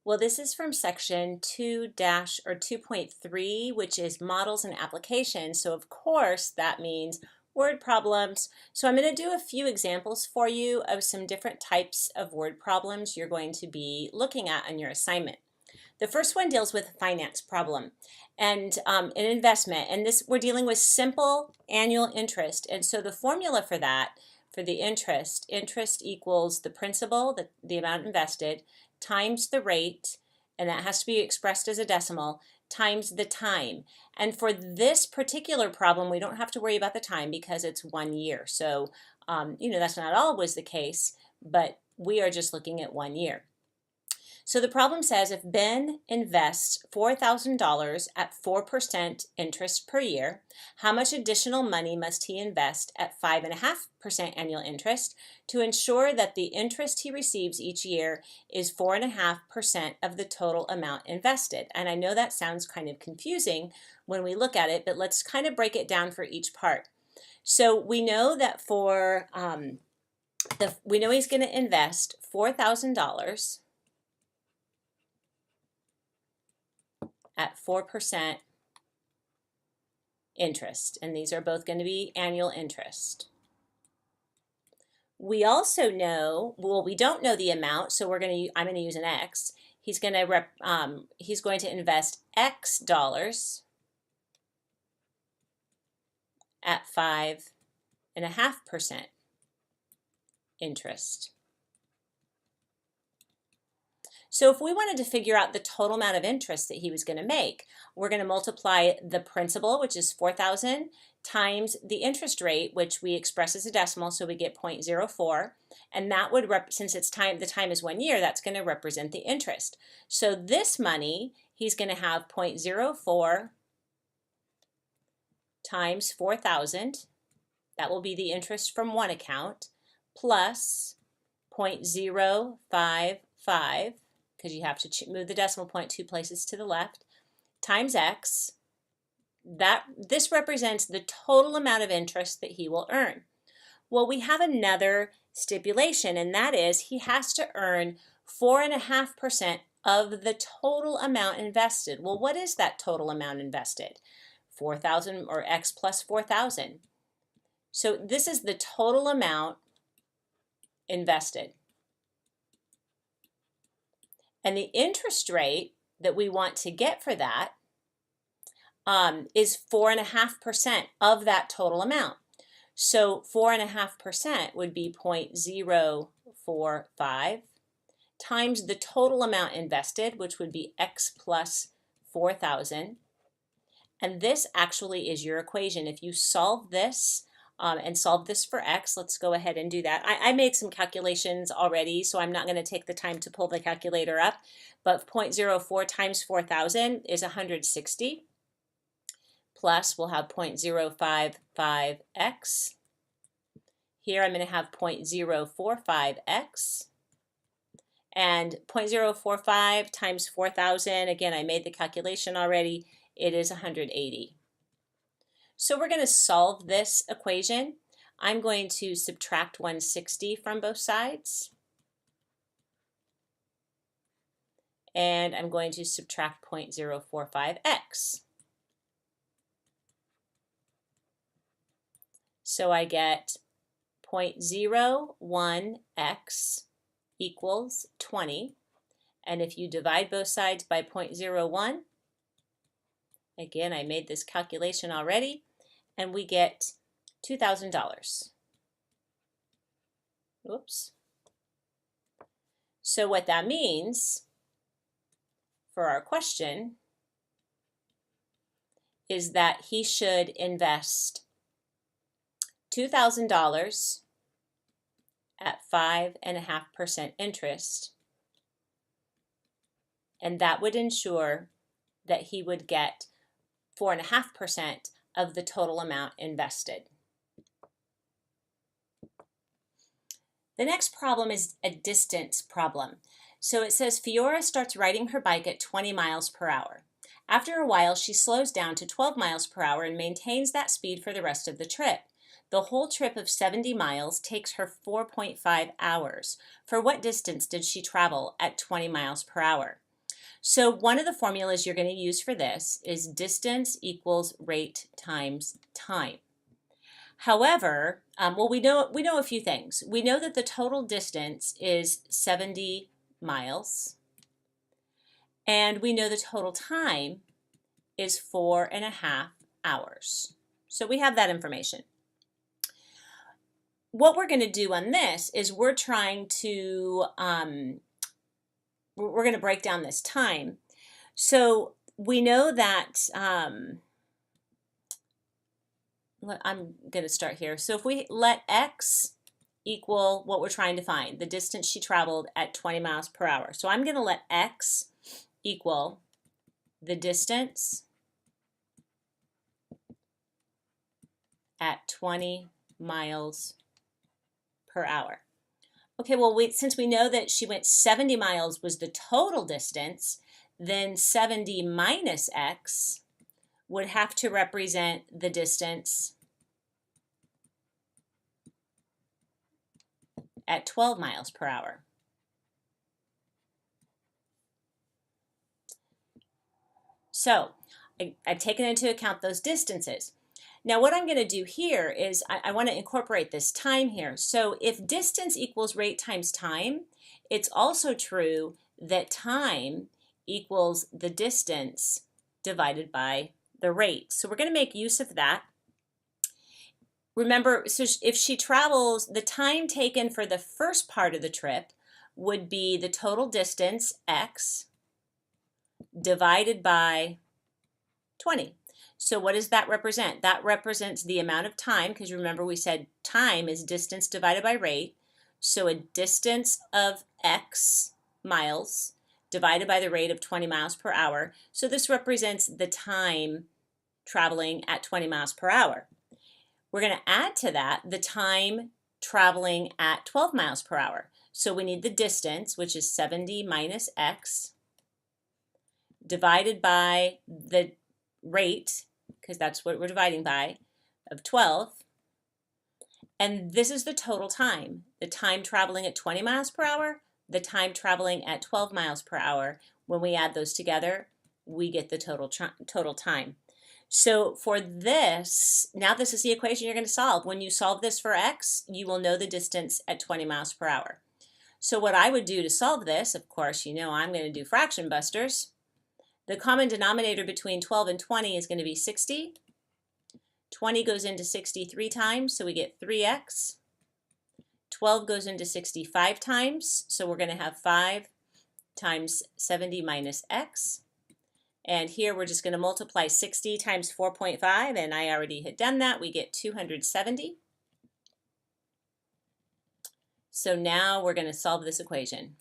Well, this is from section 2 dash or 2.3, which is models and applications. So of course that means word problems. So I'm going to do a few examples for you of some different types of word problems you're going to be looking at on your assignment. The first one deals with a finance problem and an investment. And this we're dealing with simple annual interest. And so the formula for that, for the interest equals the principal, the amount invested, times the rate, and that has to be expressed as a decimal, times the time. And for this particular problem, we don't have to worry about the time because it's 1 year. So, that's not always the case, but we are just looking at 1 year. So the problem says if Ben invests $4,000 at 4% interest per year, how much additional money must he invest at 5.5% annual interest to ensure that the interest he receives each year is 4.5% of the total amount invested? And I know that sounds kind of confusing when we look at it, but let's kind of break it down for each part. So we know that we know he's going to invest $4,000 at 4% interest, and these are both going to be annual interest. We also know, well, we don't know the amount, so I'm going to use an X. He's going to invest X dollars at 5.5% interest. So if we wanted to figure out the total amount of interest that he was going to make, we're going to multiply the principal, which is 4,000, times the interest rate, which we express as a decimal, so we get 0.04, and that would, since the time is 1 year, that's going to represent the interest. So this money, he's going to have 0.04 times 4,000, that will be the interest from one account, plus 0.055, because you have to move the decimal point 2 places to the left, times X. This represents the total amount of interest that he will earn. Well, we have another stipulation, and that is he has to earn 4.5% of the total amount invested. Well, what is that total amount invested? 4,000 or X plus 4,000. So this is the total amount invested. And the interest rate that we want to get for that is 4.5% of that total amount. So 4.5% would be 0.045 times the total amount invested, which would be X plus 4,000. And this actually is your equation. If you solve this, and solve this for X. Let's go ahead and do that. I made some calculations already, so I'm not going to take the time to pull the calculator up, but 0.04 times 4,000 is 160, plus we'll have 0.055X. Here I'm going to have 0.045X, and 0.045 times 4,000, again, I made the calculation already, it is 180. So we're going to solve this equation. I'm going to subtract 160 from both sides. And I'm going to subtract 0.045x. So I get 0.01x equals 20. And if you divide both sides by 0.01, again, I made this calculation already, and we get $2,000. Oops. So what that means for our question is that he should invest $2,000 at 5.5% interest, and that would ensure that he would get 4.5% of the total amount invested. The next problem is a distance problem. So it says Fiora starts riding her bike at 20 miles per hour. After a while, she slows down to 12 miles per hour and maintains that speed for the rest of the trip. The whole trip of 70 miles takes her 4.5 hours. For what distance did she travel at 20 miles per hour? So one of the formulas you're going to use for this is distance equals rate times time. However, well, we know a few things. We know that the total distance is 70 miles, and we know the total time is 4.5 hours. So we have that information. What we're going to do on this is we're trying to we're going to break down this time. So we know that I'm going to start here. So if we let x equal what we're trying to find, the distance she traveled at 20 miles per hour. So I'm going to let x equal the distance at 20 miles per hour. Okay, well, since we know that she went 70 miles was the total distance, then 70 minus x would have to represent the distance at 12 miles per hour. So I've taken into account those distances. Now what I'm going to do here is I want to incorporate this time here. So if distance equals rate times time, it's also true that time equals the distance divided by the rate. So we're going to make use of that. Remember, so if she travels, the time taken for the first part of the trip would be the total distance, x, divided by 20. So what does that represent? That represents the amount of time, because remember we said time is distance divided by rate. So a distance of x miles divided by the rate of 20 miles per hour. So this represents the time traveling at 20 miles per hour. We're going to add to that the time traveling at 12 miles per hour. So we need the distance, which is 70 minus x, divided by the rate, because that's what we're dividing by, of 12. And this is the total time. The time traveling at 20 miles per hour, the time traveling at 12 miles per hour. When we add those together, we get the total time. So for this, now this is the equation you're going to solve. When you solve this for x, you will know the distance at 20 miles per hour. So what I would do to solve this, of course, you know I'm going to do fraction busters. The common denominator between 12 and 20 is going to be 60. 20 goes into 60 3 times, so we get 3x. 12 goes into 60 5 times, so we're going to have 5 times 70 minus x. And here we're just going to multiply 60 times 4.5, and I already had done that. We get 270. So now we're going to solve this equation.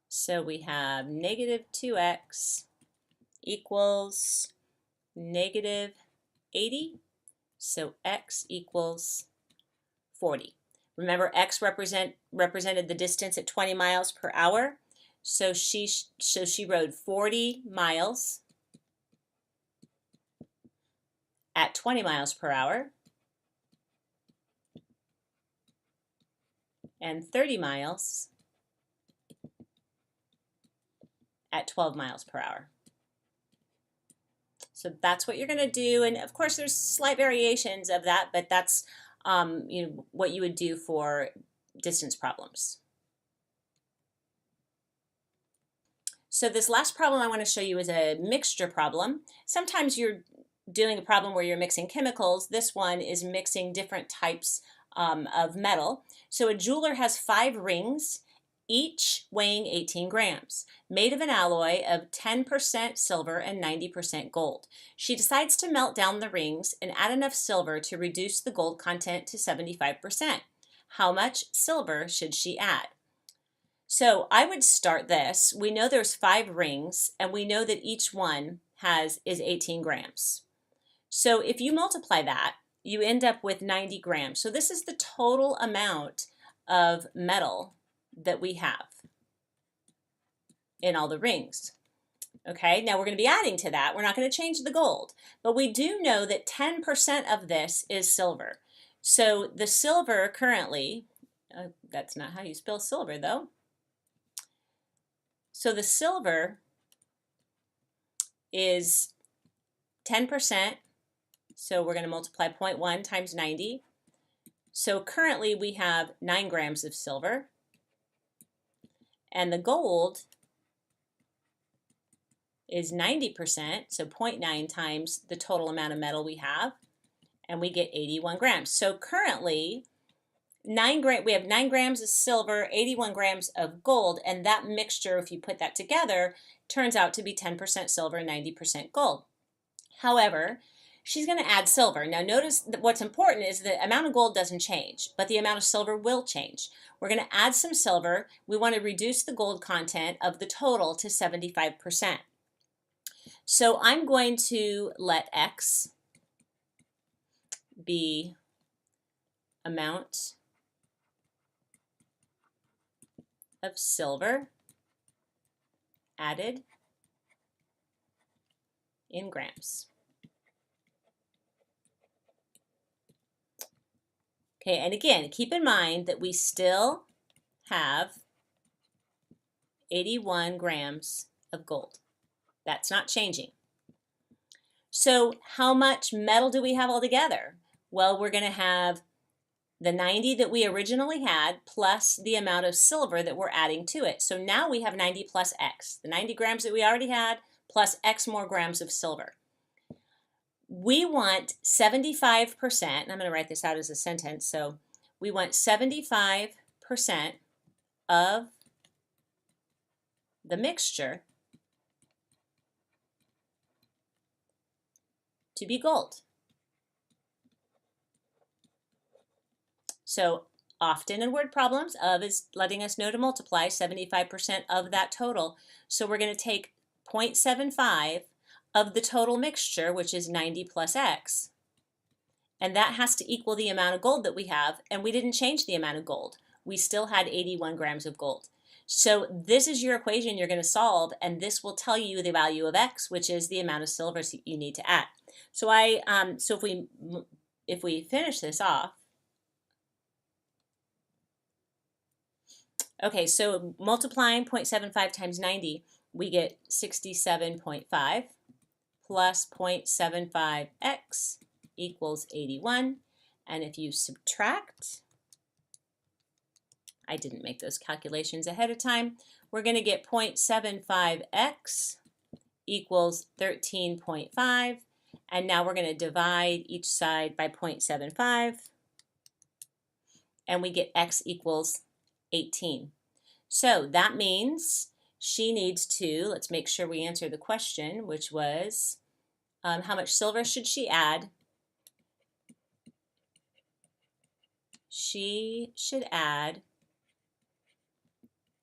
So we have negative 2x equals negative 80. So x equals 40. Remember, x represented the distance at 20 miles per hour. So she rode 40 miles at 20 miles per hour and 30 miles at 12 miles per hour. So that's what you're going to do. And of course, there's slight variations of that, but that's what you would do for distance problems. So this last problem I want to show you is a mixture problem. Sometimes you're doing a problem where you're mixing chemicals. This one is mixing different types of metal. So a jeweler has 5 rings, each weighing 18 grams, made of an alloy of 10% silver and 90% gold. She decides to melt down the rings and add enough silver to reduce the gold content to 75%. How much silver should she add? So I would start this. We know there's 5 rings, and we know that each one is 18 grams. So if you multiply that, you end up with 90 grams. So this is the total amount of metal that we have in all the rings. Okay, now we're going to be adding to that. We're not going to change the gold, but we do know that 10% of this is silver. So the silver currently, that's not how you spell silver though. So the silver is 10%, so we're going to multiply 0.1 times 90. So currently we have 9 grams of silver, and the gold is 90%, so 0.9 times the total amount of metal we have, and we get 81 grams. So currently, we have 9 grams of silver, 81 grams of gold, and that mixture, if you put that together, turns out to be 10% silver and 90% gold. However, she's going to add silver. Now notice that what's important is the amount of gold doesn't change, but the amount of silver will change. We're going to add some silver. We want to reduce the gold content of the total to 75%. So I'm going to let X be amount of silver added in grams. Okay, and again, keep in mind that we still have 81 grams of gold. That's not changing. So how much metal do we have altogether? Well, we're going to have the 90 that we originally had plus the amount of silver that we're adding to it. So now we have 90 plus X, the 90 grams that we already had plus X more grams of silver. We want 75%, and I'm going to write this out as a sentence, so we want 75% of the mixture to be gold. So often in word problems, of is letting us know to multiply 75% of that total. So we're going to take 0.75 of the total mixture, which is 90 plus X, and that has to equal the amount of gold that we have, and we didn't change the amount of gold. We still had 81 grams of gold. So this is your equation you're going to solve, and this will tell you the value of X, which is the amount of silver you need to add. So if we finish this off, okay, so multiplying 0.75 times 90, we get 67.5 plus 0.75x equals 81. And if you subtract, I didn't make those calculations ahead of time, we're going to get 0.75x equals 13.5. And now we're going to divide each side by 0.75. And we get x equals 18. So that means she needs to, let's make sure we answer the question, which was how much silver should she add? She should add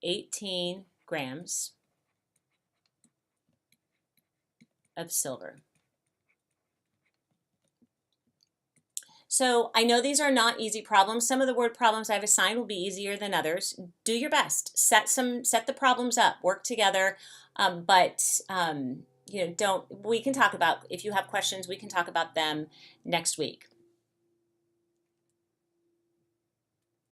18 grams of silver. So I know these are not easy problems. Some of the word problems I've assigned will be easier than others. Do your best. Set the problems up. Work together. We can talk about, if you have questions, we can talk about them next week.